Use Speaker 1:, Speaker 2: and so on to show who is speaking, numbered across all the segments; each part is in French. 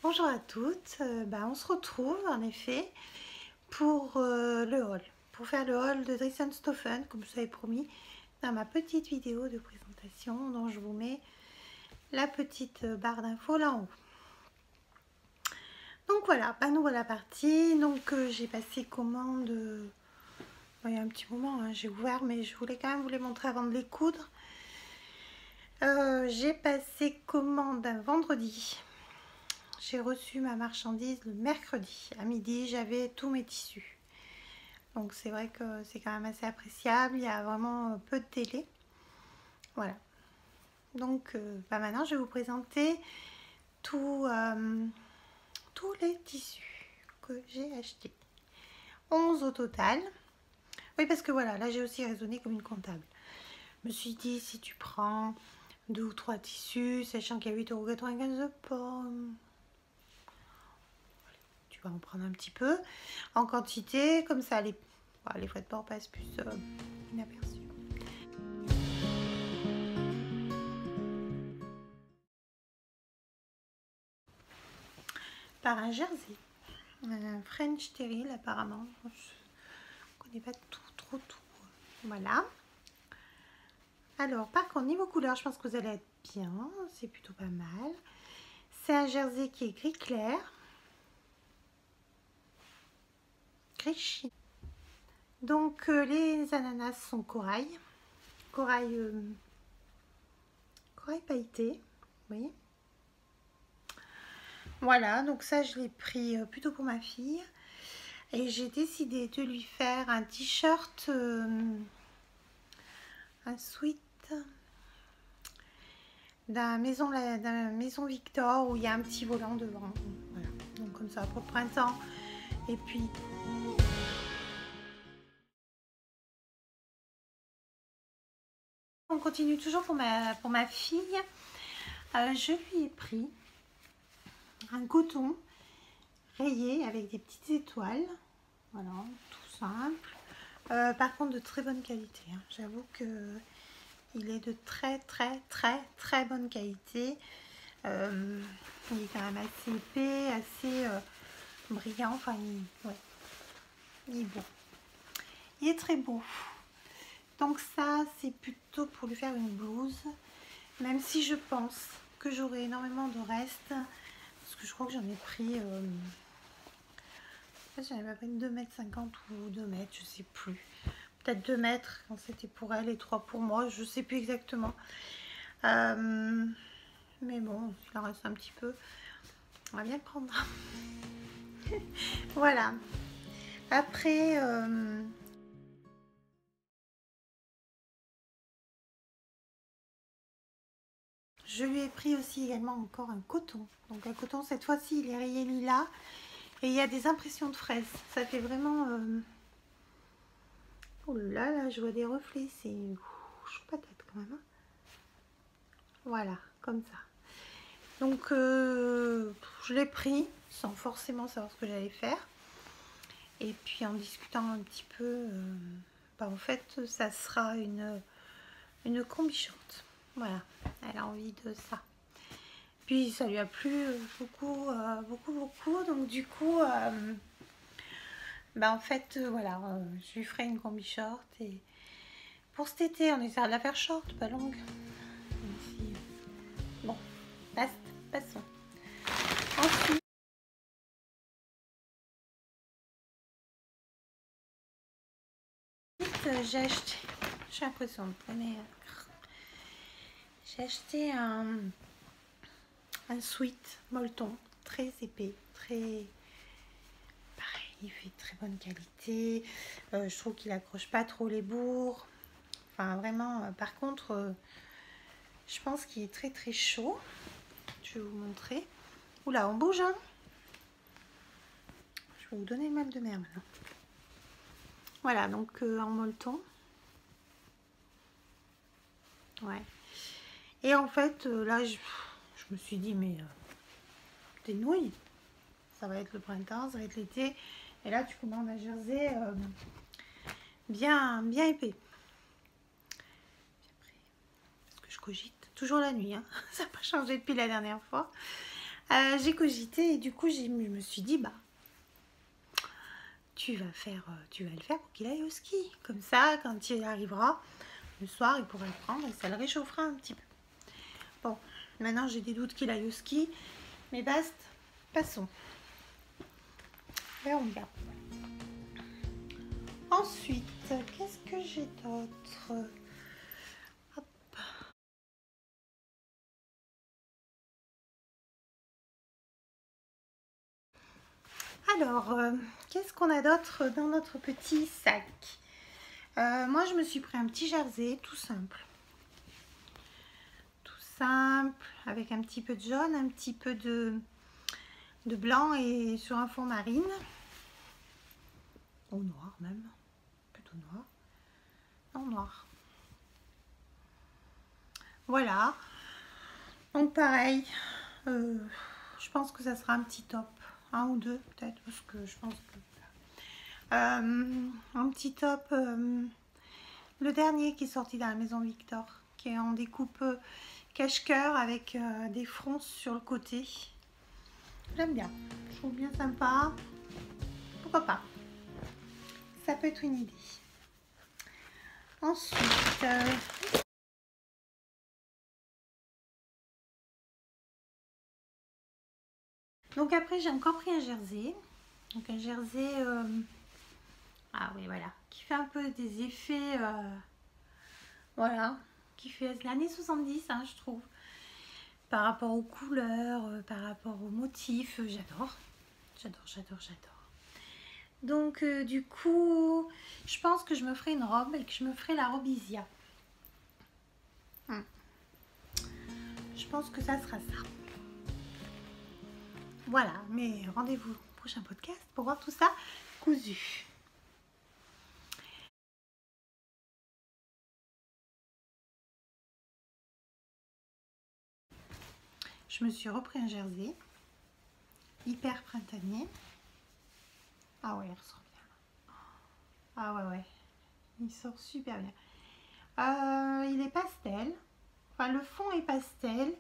Speaker 1: Bonjour à toutes, on se retrouve en effet pour le haul, pour faire le haul de Dressenstoffen comme je vous avais promis dans ma petite vidéo de présentation dont je vous mets la petite barre d'infos là en haut. Donc voilà, nous voilà partis. Donc j'ai passé commande, il y a un petit moment, hein, j'ai ouvert mais je voulais quand même vous les montrer avant de les coudre. J'ai passé commande un vendredi. J'ai reçu ma marchandise le mercredi à midi, j'avais tous mes tissus. Donc c'est vrai que c'est quand même assez appréciable, il y a vraiment peu de délai. Voilà. Donc maintenant je vais vous présenter tous les tissus que j'ai achetés. 11 au total. Oui parce que voilà, là j'ai aussi raisonné comme une comptable. Je me suis dit si tu prends 2 ou 3 tissus, sachant qu'il y a 8,95 € de pommes, tu vas en prendre un petit peu en quantité, comme ça les frais de port passent plus inaperçus. Par un jersey, un French Terry apparemment, je ne connais pas trop. Voilà. Alors par contre niveau couleur, je pense que vous allez être bien, c'est plutôt pas mal. C'est un jersey qui est gris clair, gris chine. Donc les ananas sont corail pailleté, vous voyez. Voilà, donc ça je l'ai pris plutôt pour ma fille. Et j'ai décidé de lui faire un t-shirt, un sweat d'un maison Victor où il y a un petit volant devant. Voilà, donc comme ça pour le printemps. Et puis on continue toujours pour ma fille. Je lui ai pris un coton rayé avec des petites étoiles. Voilà, tout simple. Par contre de très bonne qualité, hein. J'avoue que il est de très bonne qualité. Il est quand même assez épais, assez brillant. Enfin, il est beau. Il est très beau. Donc ça, c'est plutôt pour lui faire une blouse. Même si je pense que j'aurai énormément de reste. Parce que je crois que j'en ai pris... j'en ai pas pris 2,50 m ou 2 mètres, je sais plus. Peut-être 2 mètres quand c'était pour elle et 3 pour moi, je sais plus exactement. Mais bon, il en reste un petit peu. On va bien le prendre. Voilà. Après, je lui ai pris aussi également encore un coton. Donc un coton, cette fois-ci, il est rayé lilas. Et il y a des impressions de fraises. Ça fait vraiment... Oh là là, je vois des reflets. C'est chaud patate quand même. Hein. Voilà, comme ça. Donc, je l'ai pris sans forcément savoir ce que j'allais faire. Et puis, en discutant un petit peu, en fait, ça sera une combi short. Voilà, elle a envie de ça. Puis, ça lui a plu beaucoup. Donc, du coup, en fait, voilà, je lui ferai une combi short. Et pour cet été, on essaiera de la faire short, pas longue. Bon, passons. Ensuite, j'ai acheté, j'ai l'impression de prenez, j'ai acheté un sweat molleton très épais, très pareil, il fait très bonne qualité. Je trouve qu'il accroche pas trop les bourres. Enfin vraiment, par contre, je pense qu'il est très chaud. Je vais vous montrer. Oula, on bouge, hein. Je vais vous donner le mal de mer maintenant. Voilà, donc en molleton. Ouais. Et en fait, là, je me suis dit, mais t'es nouille. Ça va être le printemps, ça va être l'été. Et là, tu commandes un jersey bien épais. Parce que je cogite toujours la nuit. Hein. Ça n'a pas changé depuis la dernière fois. J'ai cogité et du coup je me suis dit bah tu vas le faire pour qu'il aille au ski. Comme ça, quand il arrivera, le soir, il pourra le prendre et ça le réchauffera un petit peu. Bon, maintenant j'ai des doutes qu'il aille au ski, mais basta, passons. Verrons bien. Ensuite, qu'est-ce que j'ai d'autre? Hop. Alors, qu'est-ce qu'on a d'autre dans notre petit sac? Moi, je me suis pris un petit jersey, tout simple. Tout simple, avec un petit peu de jaune, un petit peu de blanc et sur un fond marine. Ou noir même, plutôt noir. Non, noir. Voilà. Donc pareil, je pense que ça sera un petit top. Un ou deux peut-être, parce que je pense que... un petit top, le dernier qui est sorti dans la maison Victor, qui est en découpe cache-cœur avec des fronces sur le côté. J'aime bien, je trouve bien sympa. Pourquoi pas? Ça peut être une idée. Ensuite, donc après j'ai encore pris un jersey. Donc un jersey, ah oui voilà, qui fait un peu des effets, voilà, qui fait l'année 70 hein, je trouve. Par rapport aux couleurs, par rapport aux motifs, j'adore. Donc du coup, je pense que je me ferai une robe et que je me ferai la robe Isia. Je pense que ça sera ça. Voilà, mais rendez-vous au prochain podcast pour voir tout ça cousu. Je me suis repris un jersey hyper printanier. Ah ouais, il ressort bien. Ah ouais, il sort super bien. Il est pastel. Enfin, le fond est pastel.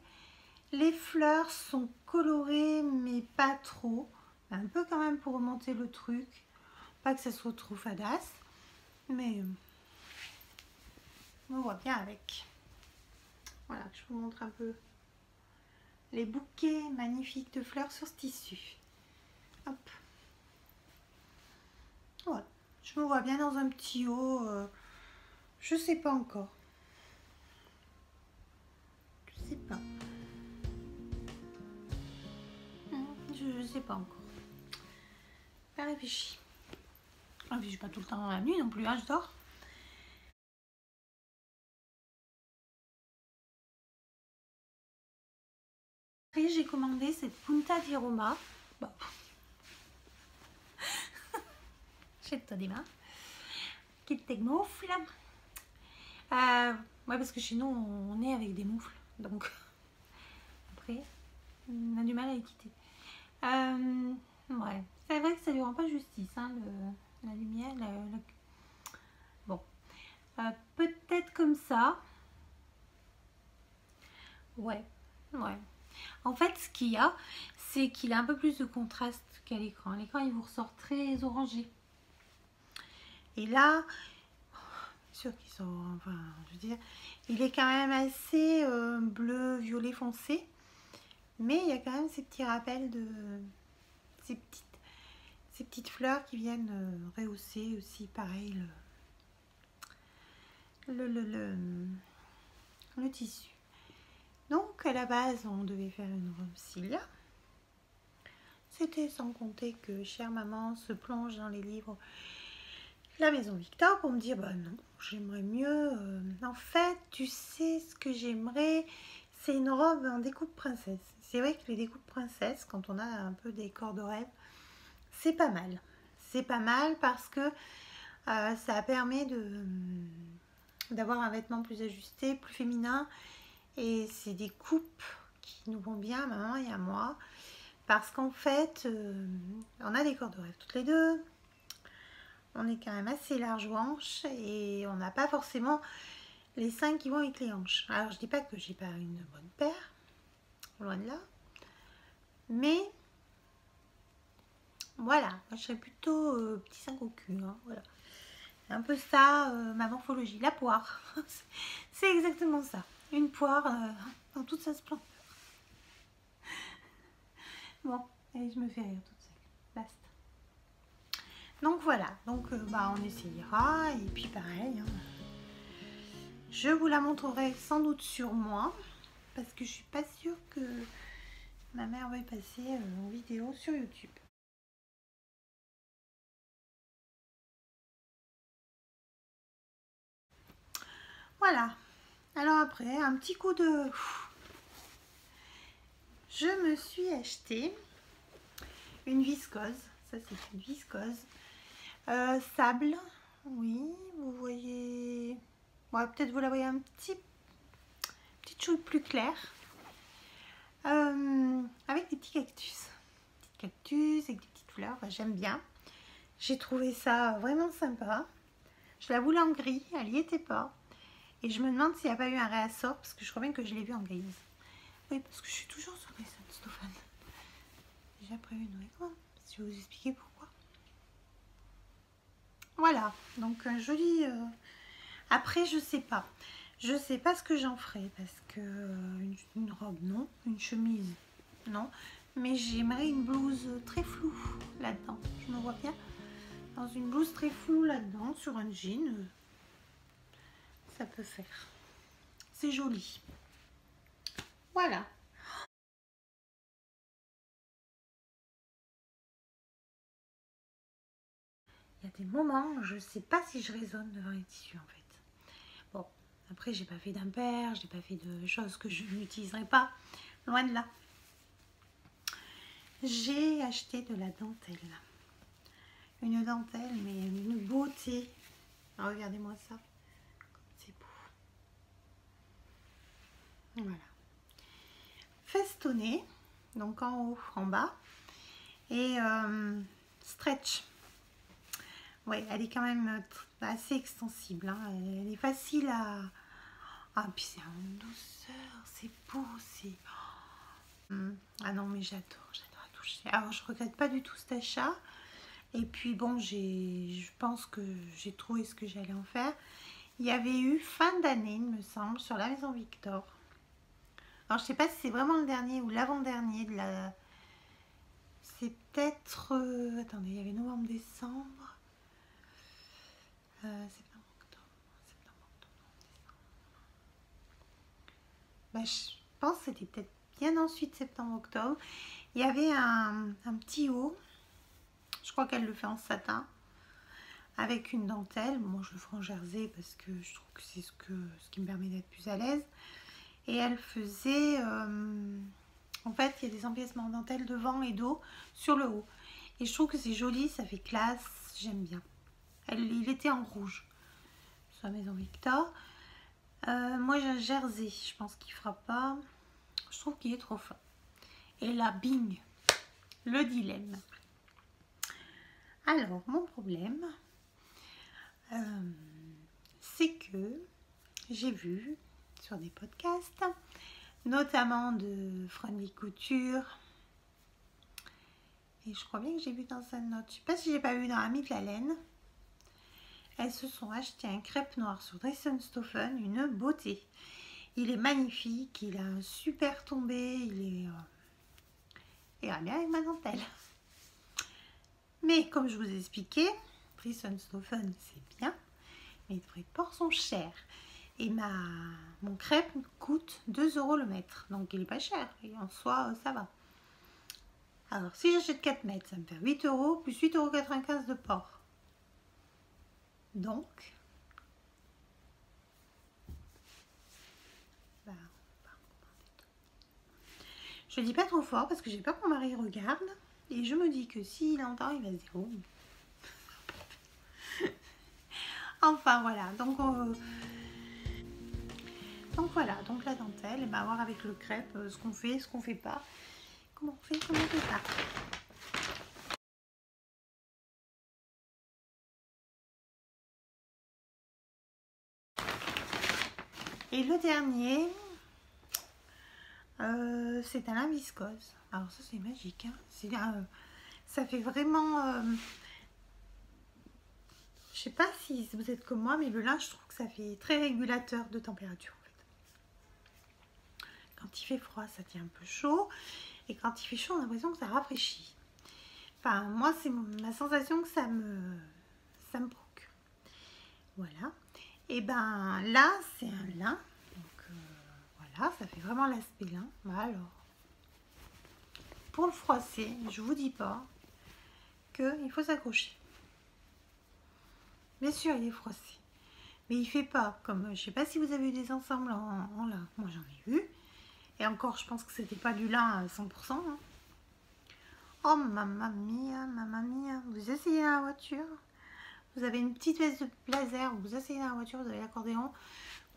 Speaker 1: Les fleurs sont colorées, mais pas trop. Un peu quand même pour remonter le truc. Pas que ça soit trop fadasse. Mais on voit bien avec. Voilà, je vous montre un peu les bouquets magnifiques de fleurs sur ce tissu. Hop. Voilà. Je me vois bien dans un petit haut. Je sais pas encore. Je sais pas. Je sais pas encore. Pas réfléchi. Ah, puis je suis pas tout le temps dans la nuit non plus, hein, je dors. Après, j'ai commandé cette Punta di Roma. Bon. Jette-toi des mains. Qui te moufle. Ouais, parce que chez nous, on est avec des moufles. Donc, après, on a du mal à les quitter. Ouais, c'est vrai que ça lui rend pas justice, hein, la lumière. Bon, peut-être comme ça. Ouais. En fait, ce qu'il y a, c'est qu'il a un peu plus de contraste qu'à l'écran. À l'écran, il vous ressort très orangé. Et là, sûr qu'ils sont, enfin, je veux dire, il est quand même assez bleu, violet foncé. Mais il y a quand même ces petits rappels de ces petites fleurs qui viennent rehausser aussi, pareil, le tissu. Donc à la base, on devait faire une robe Cilia. C'était sans compter que chère maman se plonge dans les livres La Maison Victor pour me dire bah non, j'aimerais mieux. En fait, tu sais ce que j'aimerais, c'est une robe en découpe princesse. C'est vrai que les découpes princesses, quand on a un peu des corps de rêve, c'est pas mal. C'est pas mal parce que ça permet d'avoir un vêtement plus ajusté, plus féminin. Et c'est des coupes qui nous vont bien à maman et à moi. Parce qu'en fait, on a des corps de rêve toutes les deux. On est quand même assez large aux hanches et on n'a pas forcément les seins qui vont avec les hanches. Alors je dis pas que j'ai pas une bonne paire, loin de là. Mais voilà, moi je serais plutôt petit 5 au cul, hein, voilà. C'est un peu ça, ma morphologie. La poire, c'est exactement ça. Une poire dans toute sa splendeur. Bon, et je me fais rire toute seule. Basta. Donc voilà, donc bah, on essayera. Et puis pareil, hein, je vous la montrerai sans doute sur moi. Parce que je suis pas sûre que ma mère va y passer en vidéo sur YouTube. Voilà. Alors après, un petit coup de... Je me suis acheté une viscose. Ça, c'est une viscose. Sable. Oui, vous voyez... Bon, peut-être vous la voyez un petit chouille plus clair. Avec des petits cactus. Des cactus avec des petites fleurs. J'aime bien. J'ai trouvé ça vraiment sympa. Je la voulais en gris. Elle n'y était pas. Et je me demande s'il n'y a pas eu un réassort. Parce que je crois bien que je l'ai vu en grise. Oui, parce que je suis toujours sur Grayson Stefan. Déjà prévu une nouvelle. Je vais vous expliquer pourquoi. Voilà. Donc un joli... Après, je sais pas. Je sais pas ce que j'en ferai. Parce que une robe, non. Une chemise, non. Mais j'aimerais une blouse très floue là-dedans. Je me vois bien dans une blouse très floue là-dedans. Sur un jean. Ça peut faire. C'est joli. Voilà. Il y a des moments, je sais pas si je raisonne devant les tissus en fait. Bon, après j'ai pas fait d'impair, j'ai pas fait de choses que je n'utiliserai pas, loin de là. J'ai acheté de la dentelle. Une dentelle, mais une beauté. Regardez-moi ça. C'est beau. Voilà. Festonné, donc en haut, en bas. Et stretch. Ouais, elle est quand même assez extensible. Hein. Elle est facile à... Ah, puis c'est en douceur, c'est beau, c'est... Ah non, mais j'adore à toucher. Alors, je regrette pas du tout cet achat. Et puis, bon, je pense que j'ai trouvé ce que j'allais en faire. Il y avait eu fin d'année, il me semble, sur la Maison Victor. Alors, je sais pas si c'est vraiment le dernier ou l'avant-dernier de la... C'est peut-être... Attendez, il y avait novembre, décembre... septembre, octobre, bah, je pense que c'était peut-être bien ensuite, septembre-octobre. Il y avait un petit haut. Je crois qu'elle le fait en satin. Avec une dentelle. Moi, je le ferai en jersey parce que je trouve que c'est ce qui me permet d'être plus à l'aise. Et elle faisait... en fait, il y a des empiècements en dentelle devant et dos sur le haut. Et je trouve que c'est joli, ça fait classe. J'aime bien. Il était en rouge sur la Maison Victor. Moi, j'ai un jersey. Je pense qu'il fera pas. Je trouve qu'il est trop fin. Et là, bing, le dilemme. Alors, mon problème, c'est que j'ai vu sur des podcasts, notamment de Friendly Couture, et je crois bien que j'ai vu dans sa note, je sais pas si j'ai pas vu dans Ami de la laine, elles se sont acheté un crêpe noir sur Drayson Stefan, une beauté. Il est magnifique, il a un super tombé, il va bien avec ma dentelle. Mais comme je vous ai expliqué, Drayson Stefan c'est bien, mais les frais de port sont chers. Et mon crêpe coûte 2 € le mètre, donc il est pas cher, et en soi ça va. Alors si j'achète 4 mètres, ça me fait 8 € plus 8,95 € de port. Donc, je dis pas trop fort parce que j'ai peur que mon mari regarde, et je me dis que s'il entend, il va se dire oh. Enfin voilà, donc voilà, donc la dentelle, et ben voir avec le crêpe ce qu'on fait, ce qu'on fait pas, comment on fait, comment on fait pas. Et le dernier, C'est un lin viscose. Alors ça c'est magique, hein. Ça fait vraiment... je sais pas si vous êtes comme moi, mais le lin, je trouve que ça fait très régulateur de température en fait. Quand il fait froid, ça tient un peu chaud. Et quand il fait chaud, on a l'impression que ça rafraîchit. Enfin, moi, c'est ma sensation que ça me procure. Voilà. Et ben là, c'est un lin. Donc voilà, ça fait vraiment l'aspect lin. Alors, pour le froisser, je vous dis pas qu'il faut s'accrocher. Bien sûr, il est froissé. Mais il fait pas comme, je sais pas si vous avez eu des ensembles en lin. Moi, j'en ai eu. Et encore, je pense que c'était pas du lin à 100%. Hein. Oh, mamma mia. Vous essayez dans la voiture. Vous avez une petite veste de blazer. Vous essayez dans la voiture. Vous avez l'accordéon.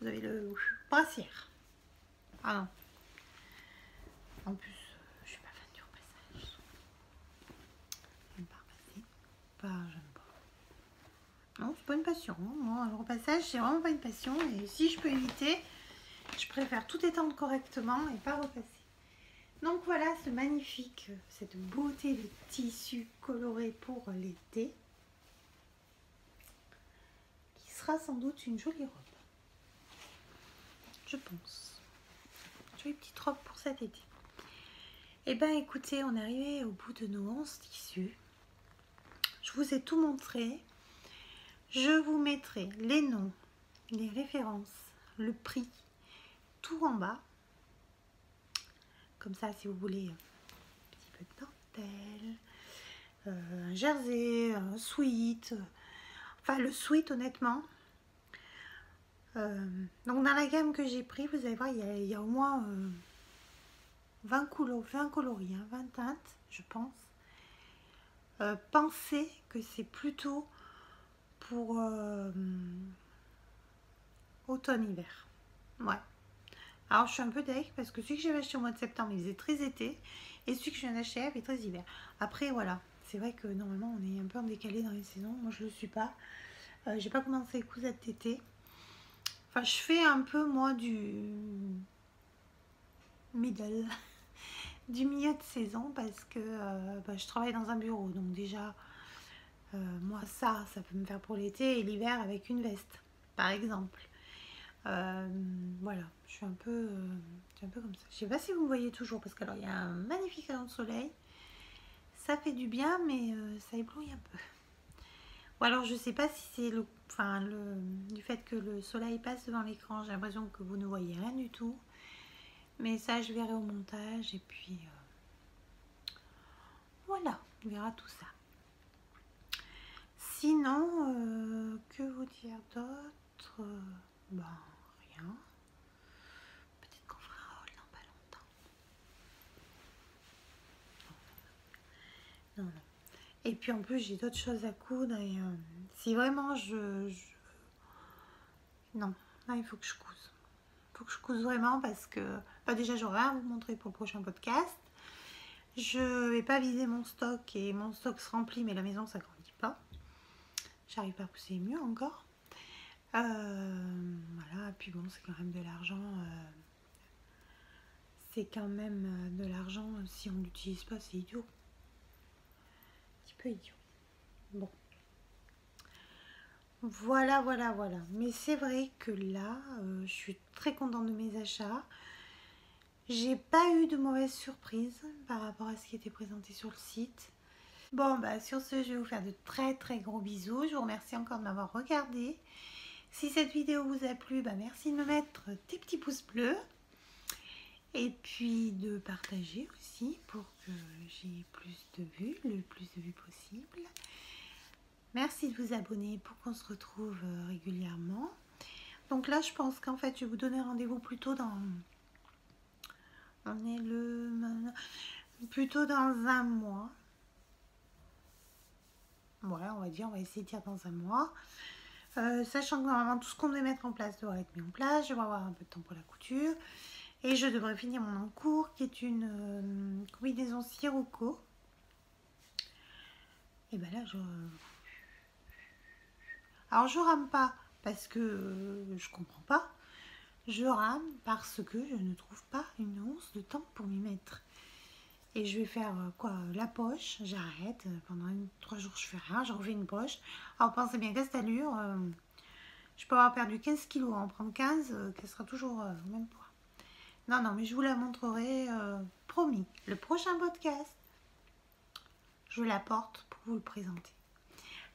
Speaker 1: Vous avez le brassière. Ah non. En plus, je suis pas fan du repassage. J'aime pas repasser. J'aime pas. Non, c'est pas une passion. Moi, le repassage, c'est vraiment pas une passion. Et si je peux éviter, je préfère tout étendre correctement et pas repasser. Donc voilà ce magnifique, cette beauté de tissu coloré pour l'été, qui sera sans doute une jolie robe. Je pense. Jolie petite robe pour cet été. Et ben écoutez, on est arrivé au bout de nos 11 tissus. Je vous ai tout montré. Je vous mettrai les noms, les références, le prix, tout en bas. Comme ça, si vous voulez un petit peu de dentelle, un jersey, un sweat. Enfin, le sweat, honnêtement. Donc, dans la gamme que j'ai pris, vous allez voir, il y a au moins 20 coloris, hein, 20 teintes, je pense. Pensez que c'est plutôt pour automne-hiver. Ouais. Alors, je suis un peu deg parce que celui que j'avais acheté au mois de septembre, il faisait très été. Et celui que je viens d'acheter, il fait très hiver. Après, voilà. C'est vrai que normalement, on est un peu en décalé dans les saisons. Moi, je ne le suis pas. J'ai pas commencé les cousettes d'été. Enfin, je fais un peu, moi, du middle, du milieu de saison parce que je travaille dans un bureau. Donc déjà, moi, ça peut me faire pour l'été et l'hiver avec une veste, par exemple. Voilà, je suis un peu comme ça. Je sais pas si vous me voyez toujours parce qu'il y a un magnifique rayon de soleil. Ça fait du bien, mais ça éblouit un peu. Ou alors je sais pas si c'est du fait que le soleil passe devant l'écran, j'ai l'impression que vous ne voyez rien du tout. Mais ça, je verrai au montage et puis voilà, on verra tout ça. Sinon, que vous dire d'autre? Rien. Peut-être qu'on fera un haul dans pas longtemps. Non. Et puis en plus, j'ai d'autres choses à coudre et si vraiment non, là, il faut que je couse. Il faut que je couse vraiment parce que déjà, j'aurai rien à vous montrer pour le prochain podcast. Je vais pas vider mon stock et mon stock se remplit, mais la maison, ça grandit pas. J'arrive pas à pousser les murs encore. Voilà, puis bon, c'est quand même de l'argent. C'est quand même de l'argent, si on ne l'utilise pas, c'est idiot. Un petit peu idiot. Bon. Voilà. Mais c'est vrai que là, je suis très contente de mes achats. J'ai pas eu de mauvaise surprise par rapport à ce qui était présenté sur le site. Bon, sur ce, je vais vous faire de très gros bisous. Je vous remercie encore de m'avoir regardé. Si cette vidéo vous a plu, merci de me mettre des petits pouces bleus. Et puis de partager aussi pour que j'ai plus de vues, le plus de vues possible. Merci de vous abonner pour qu'on se retrouve régulièrement. Donc là, je pense qu'en fait, je vais vous donner rendez-vous plutôt dans... On est plutôt dans un mois. Voilà, on va essayer de dire dans un mois. Sachant que normalement, tout ce qu'on devait mettre en place doit être mis en place. Je vais avoir un peu de temps pour la couture. Et je devrais finir mon encours, qui est une combinaison Sirocco. Et là, alors, je rame pas parce que je comprends pas. je rame parce que je ne trouve pas une once de temps pour m'y mettre. Et je vais faire quoi, la poche, j'arrête, pendant 3 jours je fais rien, je refais une poche. Alors pensez bien qu'à cette allure, je peux avoir perdu 15 kilos, en prendre 15, qu'elle sera toujours au même poids. Non, non, mais je vous la montrerai, promis. Le prochain podcast, je la porte pour vous le présenter.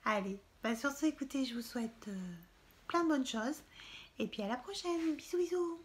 Speaker 1: Allez, bah sur ce, écoutez, je vous souhaite plein de bonnes choses. Et puis à la prochaine. Bisous, bisous.